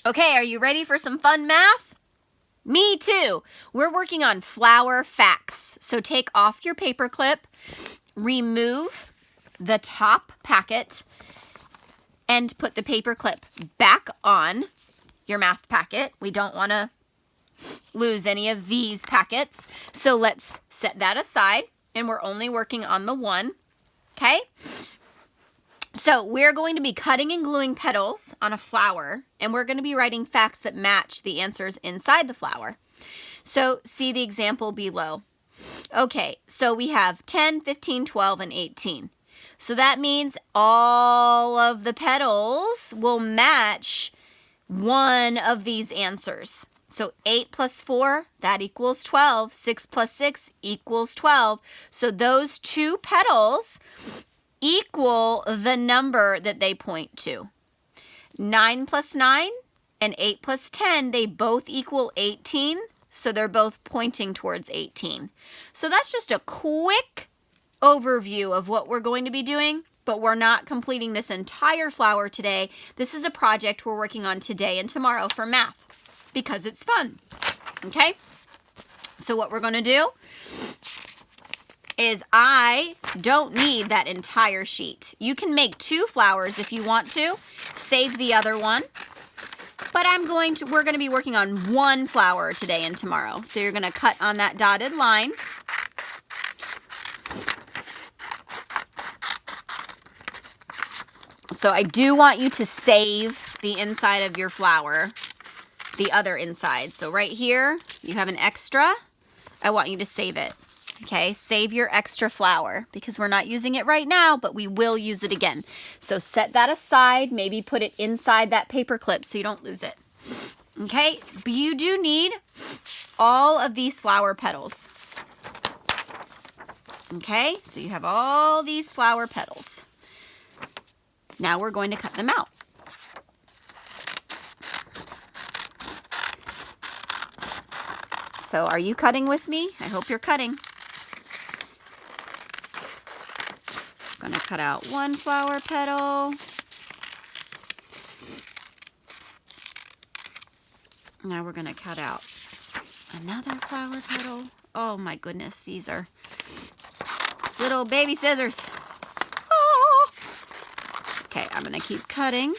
Okay, are you ready for some fun math? Me too. We're working on flower facts. So take off your paper clip, remove the top packet, and put the paper clip back on your math packet. We don't want to lose any of these packets. So let's set that aside, and we're only working on the one, okay? So we're going to be cutting and gluing petals on a flower, and we're going to be writing facts that match the answers inside the flower. So see the example below. Okay, so we have 10, 15, 12, and 18. So that means all of the petals will match one of these answers. So 8 plus 4, that equals 12. 6 plus 6 equals 12. So those two petals equal the number that they point to. 9 plus 9 and 8 plus 10, they both equal 18. So they're both pointing towards 18. So that's just a quick overview of what we're going to be doing, but we're not completing this entire flower today. This is a project we're working on today and tomorrow for math because it's fun, okay? So what we're going to do is I don't need that entire sheet. You can make 2 flowers if you want to, save the other one. But we're going to be working on 1 flower today and tomorrow. So you're going to cut on that dotted line. So I do want you to save the inside of your flower, the other inside. So right here, you have an extra. I want you to save it. Okay, save your extra flower because we're not using it right now, but we will use it again. So set that aside, maybe put it inside that paper clip so you don't lose it. Okay, but you do need all of these flower petals. Okay, so you have all these flower petals. Now we're going to cut them out. So are you cutting with me? I hope you're cutting. I'm going to cut out 1 flower petal. Now we're going to cut out another flower petal. Oh my goodness, these are little baby scissors. Oh. Okay, I'm going to keep cutting.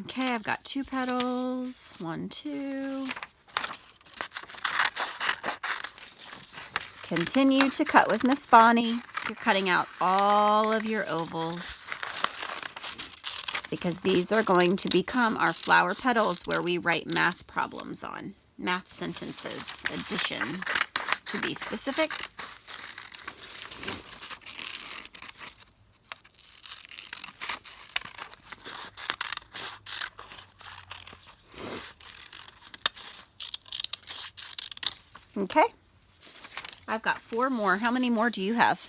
Okay, I've got 2 petals. 1, 2. Continue to cut with Miss Bonnie. You're cutting out all of your ovals because these are going to become our flower petals where we write math problems on. Math sentences, addition, to be specific. Okay. I've got 4 more. How many more do you have?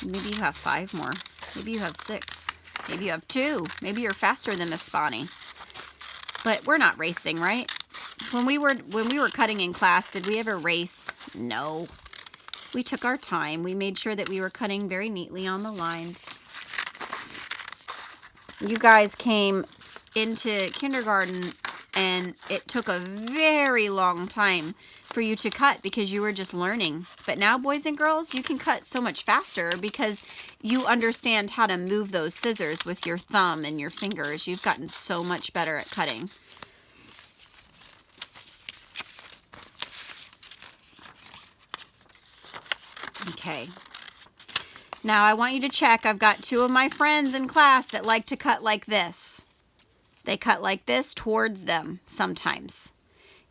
Maybe you have 5 more. Maybe you have 6. Maybe you have 2. Maybe you're faster than Miss Bonnie. But we're not racing, right? When we were cutting in class, did we ever race? No. We took our time. We made sure that we were cutting very neatly on the lines. You guys came into kindergarten and it took a very long time for you to cut because you were just learning. But now, boys and girls, you can cut so much faster because you understand how to move those scissors with your thumb and your fingers. You've gotten so much better at cutting. Okay. Now I want you to check. I've got 2 of my friends in class that like to cut like this. They cut like this towards them sometimes.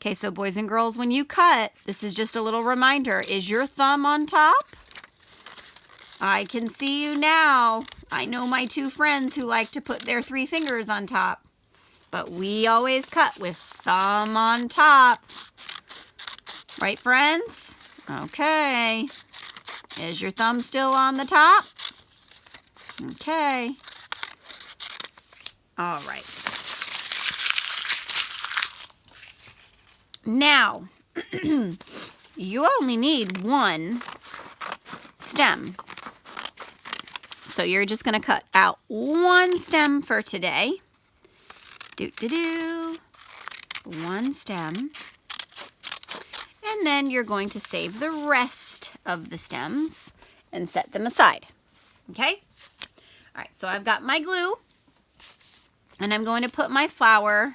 Okay, so boys and girls, when you cut, this is just a little reminder. Is your thumb on top? I can see you now. I know my 2 friends who like to put their 3 fingers on top. But we always cut with thumb on top. Right, friends? Okay. Is your thumb still on the top? Okay. All right. Now, you only need 1 stem. So you're just going to cut out one stem for today. One stem. And then you're going to save the rest of the stems and set them aside. Okay? All right, so I've got my glue. And I'm going to put my flower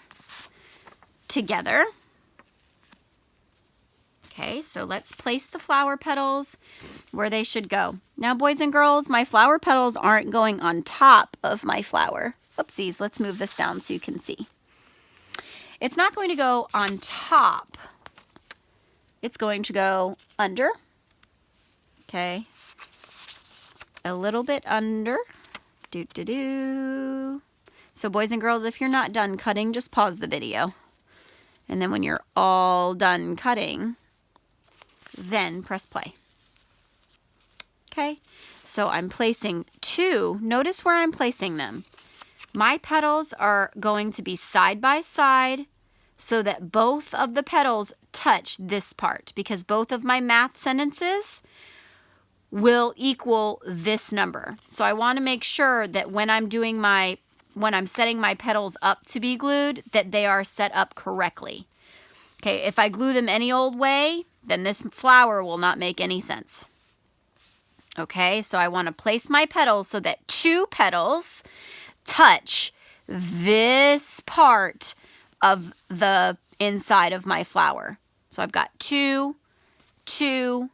together. Okay, so let's place the flower petals where they should go. Now, boys and girls, my flower petals aren't going on top of my flower. Oopsies, let's move this down so you can see. It's not going to go on top. It's going to go under. Okay, a little bit under. So boys and girls, if you're not done cutting, just pause the video. And then when you're all done cutting, then press play. Okay, so I'm placing two. Notice where I'm placing them. My petals are going to be side by side so that both of the petals touch this part, because both of my math sentences will equal this number. So I want to make sure that when I'm setting my petals up to be glued, that they are set up correctly. Okay, if I glue them any old way, then this flower will not make any sense. Okay, so I want to place my petals so that two petals touch this part of the inside of my flower. So I've got 2, 2,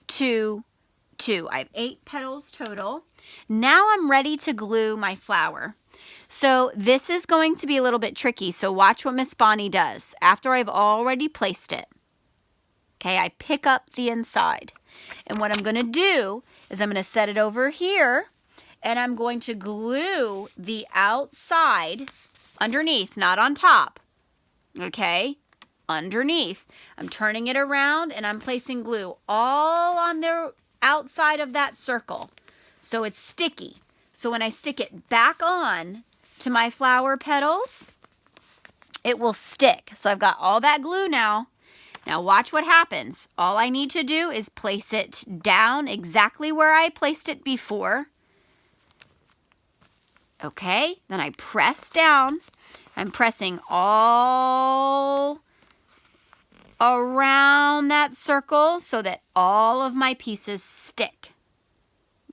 2, 2. I have 8 petals total. Now I'm ready to glue my flower. So this is going to be a little bit tricky. So watch what Miss Bonnie does after I've already placed it. Okay, I pick up the inside. And what I'm going to do is I'm going to set it over here, and I'm going to glue the outside underneath, not on top. Okay, underneath. I'm turning it around, and I'm placing glue all on the outside of that circle. So it's sticky. So when I stick it back on to my flower petals, it will stick. So I've got all that glue now. Now watch what happens. All I need to do is place it down exactly where I placed it before. Okay, then I press down. I'm pressing all around that circle so that all of my pieces stick.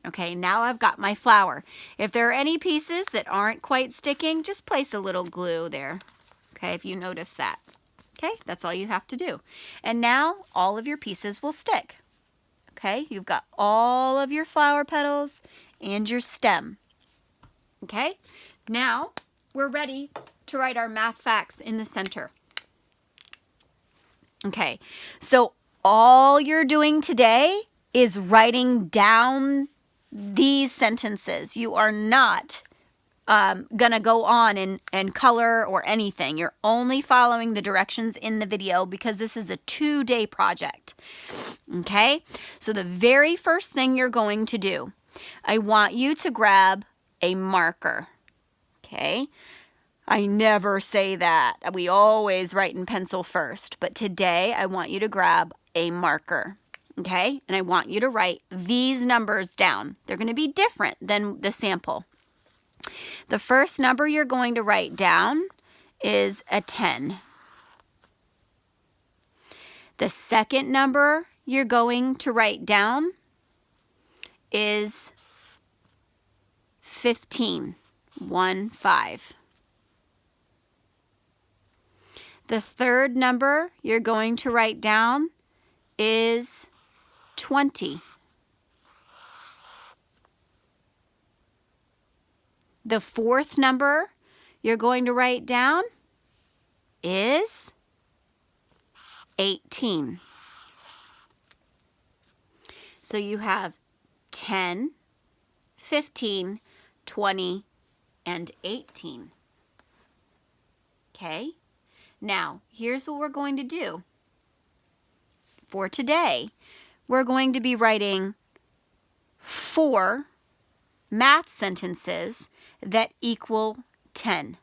Okay, now I've got my flower. If there are any pieces that aren't quite sticking, just place a little glue there. Okay, if you notice that. Okay, that's all you have to do. And now all of your pieces will stick. Okay, you've got all of your flower petals and your stem. Okay, now we're ready to write our math facts in the center. Okay, so all you're doing today is writing down these sentences. You are not gonna go on and color or anything. You're only following the directions in the video because this is a 2-day project. Okay, so the very first thing you're going to do, I want you to grab a marker. Okay, I never say that. We always write in pencil first, but today I want you to grab a marker. Okay, and I want you to write these numbers down. They're going to be different than the sample. The first number you're going to write down is a 10. The second number you're going to write down is 15, 1, 5. The third number you're going to write down is 20. The fourth number you're going to write down is 18. So you have 10, 15, 20, and 18. Okay? Now, here's what we're going to do. For today, we're going to be writing 4 math sentences that equal 10.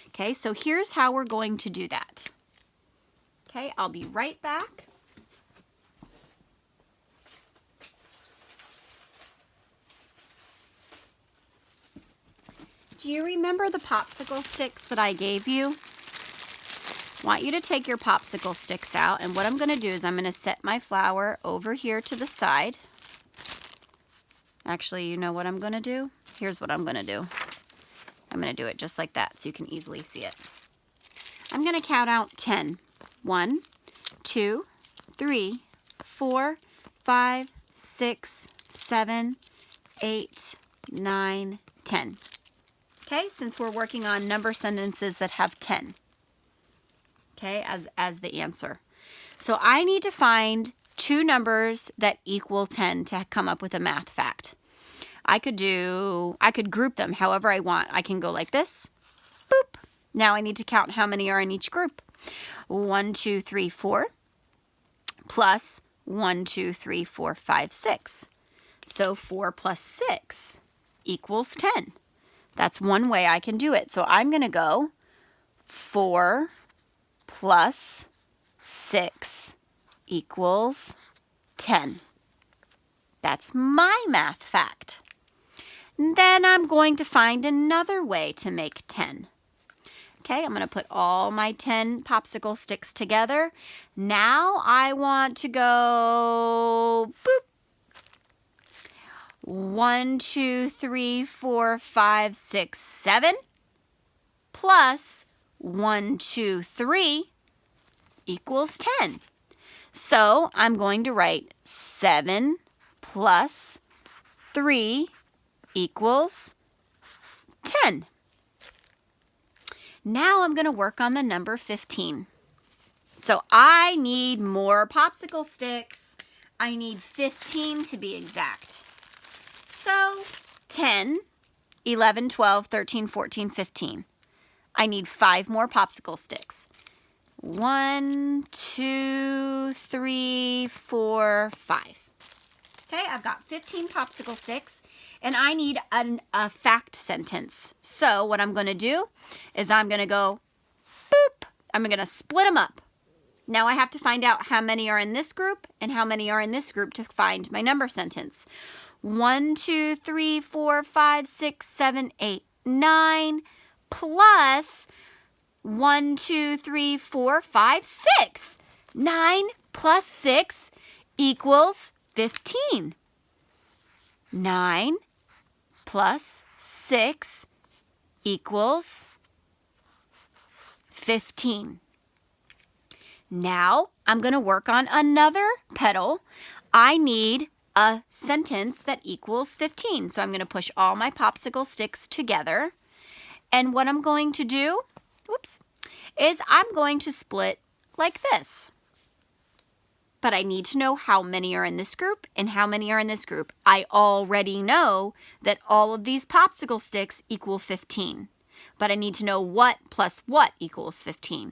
Okay, so here's how we're going to do that. Okay, I'll be right back. Do you remember the popsicle sticks that I gave you? I want you to take your popsicle sticks out, and what I'm going to do is I'm going to set my flour over here to the side. Actually, you know what I'm going to do? Here's what I'm going to do. I'm going to do it just like that so you can easily see it. I'm going to count out 10. 1, 2, 3, 4, 5, 6, 7, 8, 9, 10. Okay, since we're working on number sentences that have 10. Okay, as the answer. So I need to find two numbers that equal 10 to come up with a math fact. I could group them however I want. I can go like this. Boop. Now I need to count how many are in each group. 1, 2, 3, 4 plus 1, 2, 3, 4, 5, 6. So 4 plus 6 equals 10. That's one way I can do it. So I'm going to go 4 plus 6 equals 10. That's my math fact. Then I'm going to find another way to make 10. Okay, I'm going to put all my 10 popsicle sticks together. Now I want to go boop. 1, 2, 3, 4, 5, 6, 7 plus 1, 2, 3 equals 10. So I'm going to write 7 plus 3 equals 10. Now I'm going to work on the number 15. So I need more popsicle sticks. I need 15 to be exact. So 10, 11, 12, 13, 14, 15. I need 5 more popsicle sticks. 1, 2, 3, 4, 5. Okay, I've got 15 popsicle sticks, and I need a fact sentence. So what I'm going to do is I'm going to go boop. I'm going to split them up. Now I have to find out how many are in this group and how many are in this group to find my number sentence. 1, 2, 3, 4, 5, 6, 7, 8, 9 plus 1, 2, 3, 4, 5, 6. 9 plus 6 equals 15. 9 plus 6 equals 15. Now I'm going to work on another petal. I need a sentence that equals 15. So I'm going to push all my popsicle sticks together. And what I'm going to do, is I'm going to split like this. But I need to know how many are in this group and how many are in this group. I already know that all of these popsicle sticks equal 15. But I need to know what plus what equals 15.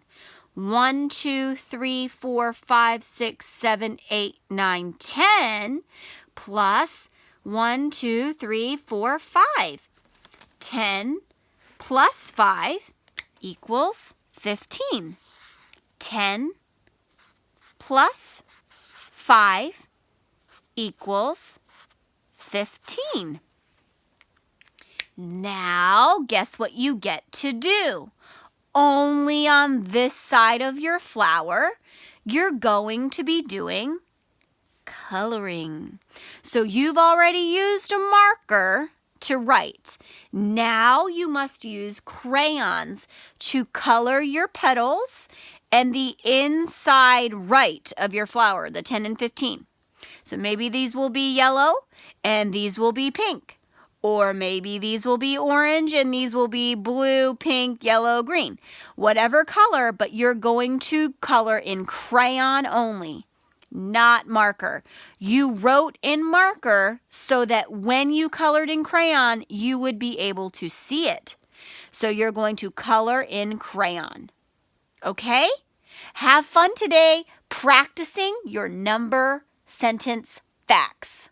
1, 2, 3, 4, 5, 6, 7, 8, 9, 10 plus 1, 2, 3, 4, 5. 10 plus 5 equals 15. 10 plus 5 equals 15. Now, guess what you get to do? Only on this side of your flower, you're going to be doing coloring. So you've already used a marker to write. Now you must use crayons to color your petals and the inside right of your flower, the 10 and 15. So maybe these will be yellow and these will be pink. Or maybe these will be orange and these will be blue, pink, yellow, green. Whatever color, but you're going to color in crayon only, not marker. You wrote in marker so that when you colored in crayon, you would be able to see it. So you're going to color in crayon. Okay? Have fun today practicing your number sentence facts.